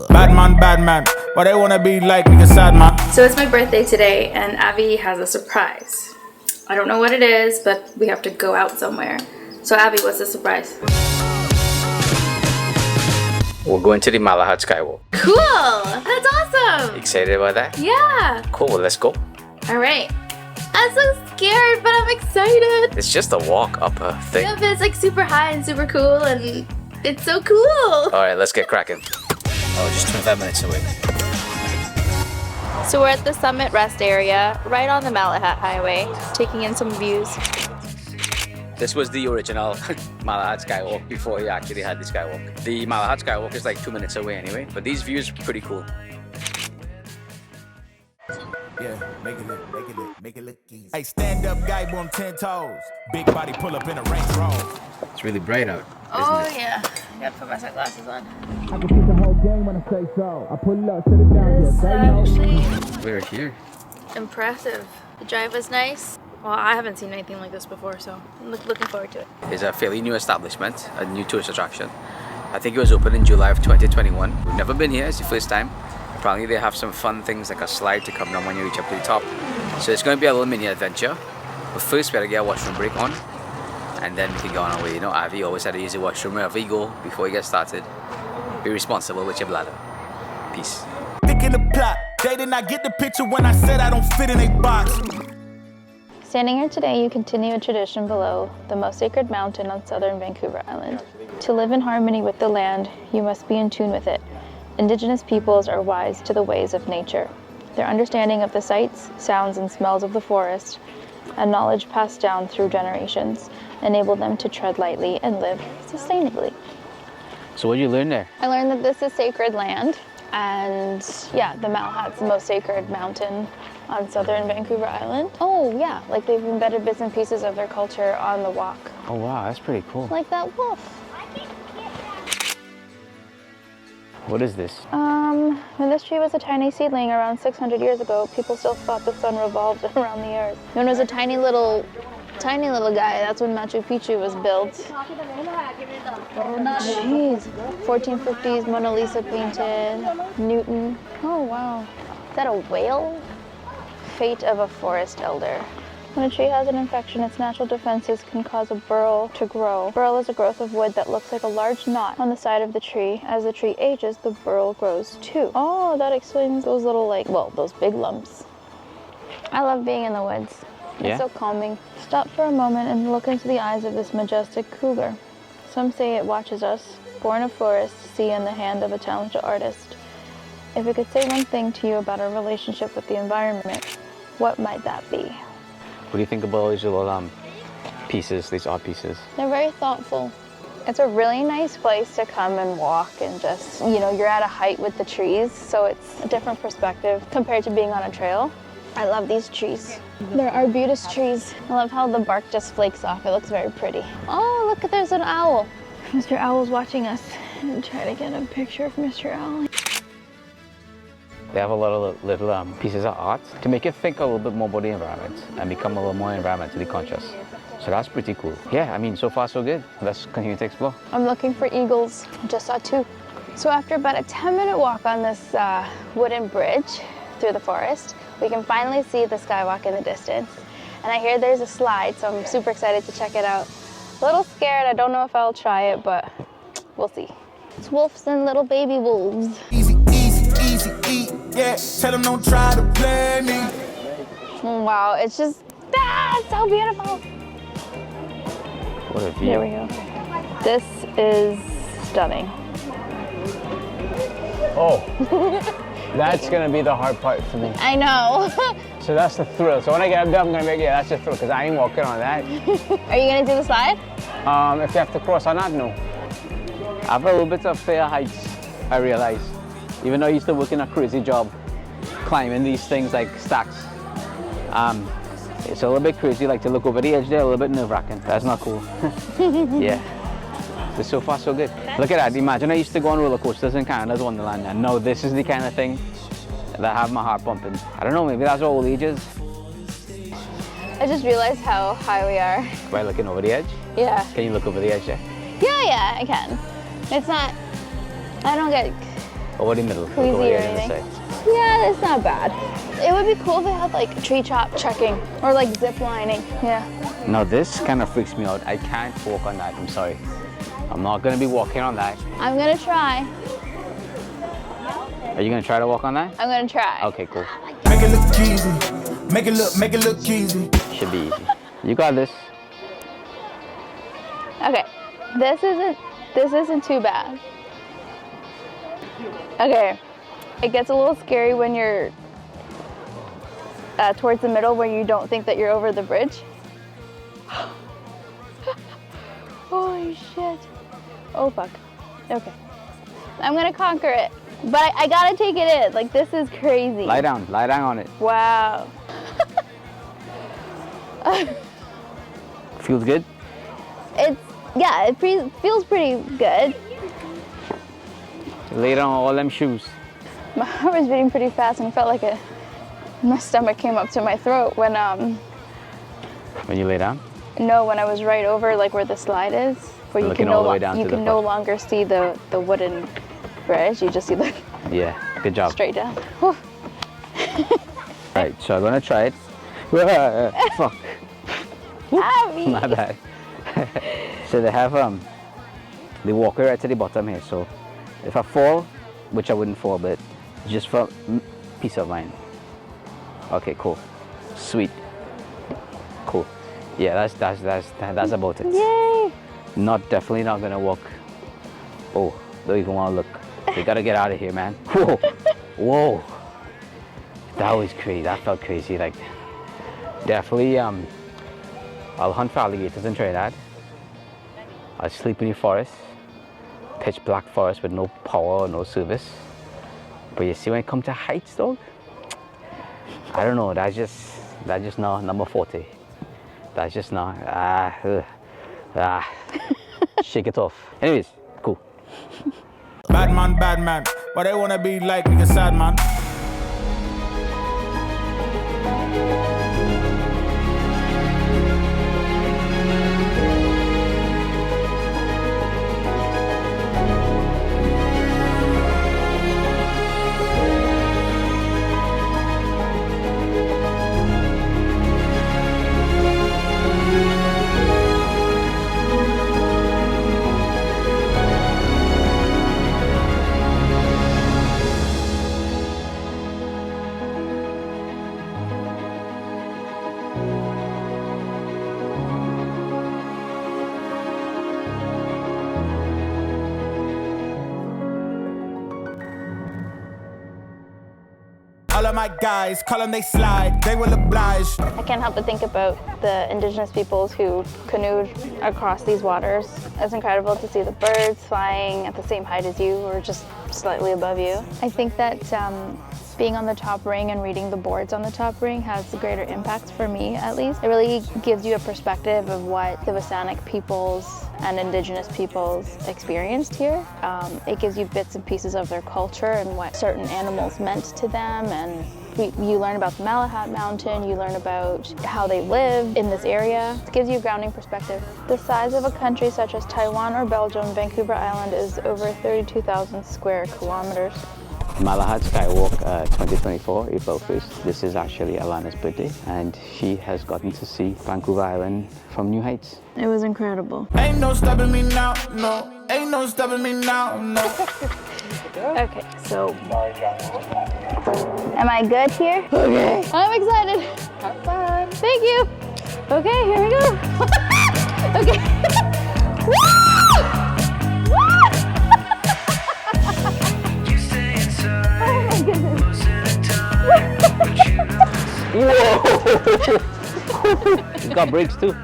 Bad man, but they wanna be like nigga sad man. So it's my birthday today and Abby has a surprise. I don't know what it is, but we have to go out somewhere. So Abby, what's the surprise? We're going to the Malahat Skywalk. Cool! That's awesome! Excited about that? Yeah! Cool, well, let's go. Alright. I'm so scared, but I'm excited. It's just a walk up a thing. Yeah, but it's like super high and super cool and it's so cool. Alright, let's get cracking. Oh, just 25 minutes away. So we're at the Summit Rest area, right on the Malahat Highway, taking in some views. This was the original Malahat Skywalk before he actually had the skywalk. The Malahat Skywalk is like 2 minutes away anyway, but these views are pretty cool. Yeah, make it look easy. Hey, stand up guy on 10 toes. Big body pull up in a Range Rover. It's really bright out. Oh yeah, I gotta put my sunglasses on. I can see the whole game when I say so. I pull up, sit it down, This is actually We're here. impressive. The drive was nice. Well, I haven't seen anything like this before, so I'm looking forward to it. It's a fairly new establishment, a new tourist attraction. I think it was opened in July of 2021. We've never been here, it's the first time. Apparently they have some fun things like a slide to come down when you reach up to the top. So it's going to be a little mini adventure. But first we gotta get a washroom break on and then we can go on our way. You know, Avi always had to use the washroom wherever you go before you get started. Be responsible with your bladder. Peace. Thinking the plot. They did not get the picture when I said I don't fit in a box. Standing here today, you continue a tradition below the most sacred mountain on southern Vancouver Island. To live in harmony with the land, you must be in tune with it. Indigenous peoples are wise to the ways of nature. Their understanding of the sights, sounds, and smells of the forest, and knowledge passed down through generations, enable them to tread lightly and live sustainably. So what did you learn there? I learned that this is sacred land, and yeah, the Malahat's the most sacred mountain on southern Vancouver Island. Oh yeah, like they've embedded bits and pieces of their culture on the walk. Oh wow, that's pretty cool. Like that wolf. What is this? When this tree was a tiny seedling around 600 years ago, people still thought the sun revolved around the earth. When it was a tiny little guy, that's when Machu Picchu was built. Jeez, 1450s Mona Lisa painted, Newton. Oh wow, is that a whale? Fate of a forest elder. When a tree has an infection, its natural defenses can cause a burl to grow. Burl is a growth of wood that looks like a large knot on the side of the tree. As the tree ages, the burl grows too. Oh, that explains those little those big lumps. I love being in the woods. Yeah? It's so calming. Stop for a moment and look into the eyes of this majestic cougar. Some say it watches us, born of forest, sea in the hand of a talented artist. If it could say one thing to you about our relationship with the environment, what might that be? What do you think about all these little pieces, these art pieces? They're very thoughtful. It's a really nice place to come and walk and just, you're at a height with the trees, so it's a different perspective compared to being on a trail. I love these trees. They're arbutus trees. I love how the bark just flakes off. It looks very pretty. Oh, look, there's an owl. Mr. Owl's watching us. I'm trying to get a picture of Mr. Owl. They have a lot of little pieces of art to make you think a little bit more about the environment and become a little more environmentally conscious. So that's pretty cool. Yeah, I mean, so far so good. Let's continue to explore. I'm looking for eagles. Just saw two. So after about a 10-minute walk on this wooden bridge through the forest, we can finally see the skywalk in the distance. And I hear there's a slide, so I'm super excited to check it out. A little scared. I don't know if I'll try it, but we'll see. It's wolves and little baby wolves. Easy, eat, yeah. Tell them don't try to play me. Wow, it's just, it's so beautiful. What a view. Here we go. This is stunning. Oh, that's gonna be the hard part for me. I know. So that's the thrill. So when I get up there, I'm gonna be like, yeah, that's the thrill, because I ain't walking on that. Are you gonna do the slide? If you have to cross on that, no. I have a little bit of fear of heights, I realize. Even though I used to work in a crazy job, climbing these things like stacks. It's a little bit crazy, like to look over the edge there, a little bit nerve-wracking. That's not cool. Yeah. But so far, so good. Look at that. Imagine I used to go on roller coasters in Canada's Wonderland, and now this is the kind of thing that have my heart pumping. I don't know, maybe that's all ages. I just realized how high we are. By looking over the edge? Yeah. Can you look over the edge there? Yeah, I can. It's not, I don't get Or the middle? Cruisy or anything. Yeah, that's not bad. It would be cool if they had like tree top trekking or like zip lining. Yeah. Now this kind of freaks me out. I can't walk on that. I'm sorry. I'm not gonna be walking on that. I'm gonna try. Are you gonna try to walk on that? I'm gonna try. Okay, cool. Make it look easy. Make it look easy. Should be easy. You got this. Okay. This isn't too bad. Okay. It gets a little scary when you're towards the middle where you don't think that you're over the bridge. Holy shit. Oh fuck. Okay. I'm gonna conquer it. But I gotta take it in. Like, this is crazy. Lie down on it. Wow. Feels good? Yeah, it feels pretty good. Lay down all them shoes. My heart was beating pretty fast and it felt like my stomach came up to my throat when you lay down? No, when I was right over like where the slide is, where you can no longer see the wooden bridge, you just see the good job. Straight down. Right, so I'm gonna try it. Fuck. My bad. So they have the walker right to the bottom here, so if I fall, which I wouldn't fall, but just for peace of mind. Okay, cool. Sweet. Cool. Yeah, that's about it. Yay! Definitely not gonna walk. Oh, don't even wanna look. We gotta get out of here, man. Whoa. Whoa. That was crazy. That felt crazy. Like, definitely, I'll hunt for alligators in Trinidad. I'll sleep in the forest. Pitch black forest with no power or no service. But you see, when it comes to heights, dog, I don't know. That's just not number 40. That's just not. Shake it off. Anyways, cool. Bad man. But they wanna be like nigga sad man. All of my guys, call them they slide, they will oblige. I can't help but think about the indigenous peoples who canoed across these waters. It's incredible to see the birds flying at the same height as you or just slightly above you. I think that being on the top ring and reading the boards on the top ring has a greater impact for me, at least. It really gives you a perspective of what the Vassanic peoples and indigenous peoples experienced here. It gives you bits and pieces of their culture and what certain animals meant to them, and you learn about the Malahat Mountain, you learn about how they live in this area. It gives you a grounding perspective. The size of a country such as Taiwan or Belgium, Vancouver Island is over 32,000 square kilometers. Malahat Skywalk 2024, April 1st. This is actually Alana's birthday, and she has gotten to see Vancouver Island from new heights. It was incredible. Ain't no stopping me now, no. Ain't no stopping me now, no. Okay, so am I good here? Okay. I'm excited. Have fun. Thank you. Okay, here we go. Okay. It's got brakes too.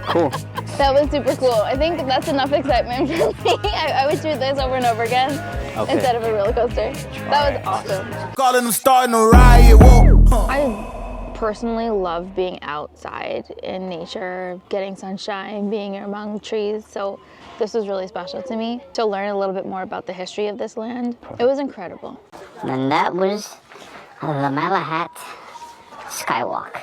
Cool. That was super cool. I think that's enough excitement for me. I would do this over and over again instead of a roller coaster. That was awesome. Calling them starting a riot, whoa. I personally love being outside in nature, getting sunshine, being among trees. So this was really special to me to learn a little bit more about the history of this land. It was incredible. And that was the Malahat Skywalk.